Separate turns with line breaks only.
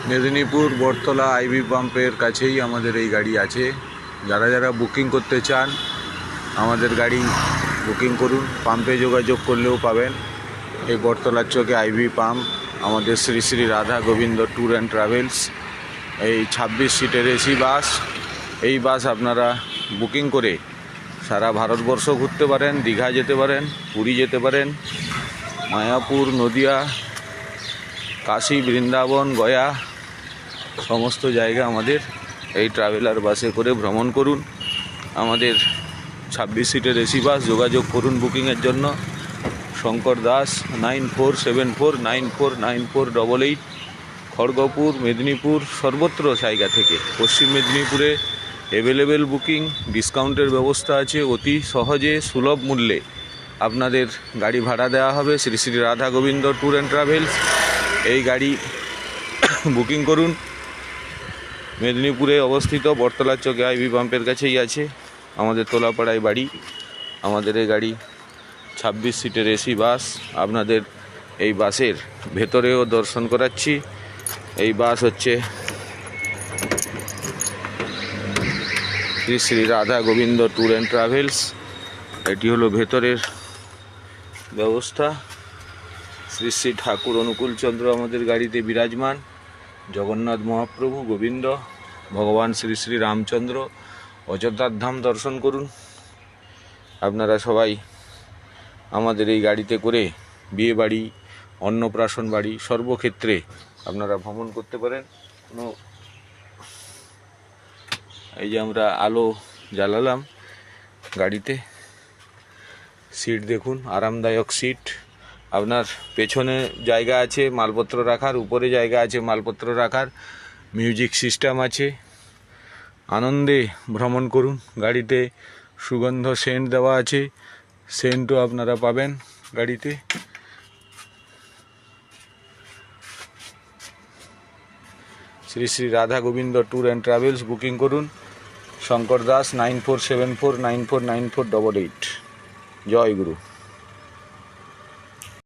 মেদিনীপুর বটতলা ivy পাম্পের কাছেই আমাদের এই গাড়ি আছে। যারা যারা বুকিং করতে চান আমাদের গাড়ি বুকিং করুন। পাম্পে যোগাযোগ করলেও পাবেন। এই বটতলার চকে আইভি পাম্প, আমাদের Shri Shri Radha Govinda tour and travels. এই 26 সিটের এসি বাস। এই বাস আপনারা বুকিং করে সারা ভারতবর্ষ ঘুরতে পারেন। দীঘা যেতে পারেন, পুরী যেতে পারেন, মায়াপুর, নদিয়া, কাশী, বৃন্দাবন, গয়া, সমস্ত জায়গা আমাদের এই ট্রাভেলার বাসে করে ভ্রমণ করুন। আমাদের 26 সিটের এসি বাস। যোগাযোগ করুন বুকিংয়ের জন্য। শঙ্কর দাস, 9474949488। খড়গপুর, মেদিনীপুর, সর্বত্র জায়গা থেকে। পশ্চিম মেদিনীপুরে অ্যাভেলেবেল বুকিং, ডিসকাউন্টের ব্যবস্থা আছে। অতি সহজে সুলভ মূল্যে আপনাদের গাড়ি ভাড়া দেওয়া হবে। Shri Shri Radha Govinda tour and travels. এই গাড়ি বুকিং করুন। মেদিনীপুরে অবস্থিত বটতলার চকে আইভি পাম্পের কাছেই আছে আমাদের তোলাপাড়ায় বাড়ি। আমাদের এই গাড়ি 26 সিটের এসি বাস। আপনাদের এই বাসের ভেতরেও দর্শন করাচ্ছি। এই বাস হচ্ছে Shri Shri Radha Govinda tour and travels. এটি হলো ভেতরের ব্যবস্থা। শ্রী শ্রী ঠাকুর অনুকূলচন্দ্র আমাদের গাড়িতে বিরাজমান। জগন্নাথ মহাপ্রভু, গোবিন্দ, ভগবান শ্রী শ্রী রামচন্দ্র। অযোধ্যার ধাম দর্শন করুন। আপনারা সবাই আমাদের এই গাড়িতে করে বিয়ে বাড়ি, অন্নপ্রাশন বাড়ি, সর্বক্ষেত্রে আপনারা ভ্রমণ করতে পারেন। এই যে আমরা আলো জ্বালালাম গাড়িতে। সিট দেখুন, আরামদায়ক সিট। আপনার পেছনে জায়গা আছে মালপত্র রাখার, উপরে জায়গা আছে মালপত্র রাখার, মিউজিক সিস্টেম আছে। আনন্দে ভ্রমণ করুন। গাড়িতে সুগন্ধ সেন্ট দেওয়া আছে, সেন্টও আপনারা পাবেন গাড়িতে। Shri Shri Radha Govinda tour and travels booking করুন। শঙ্কর দাস, 9474949488। জয় গুরু।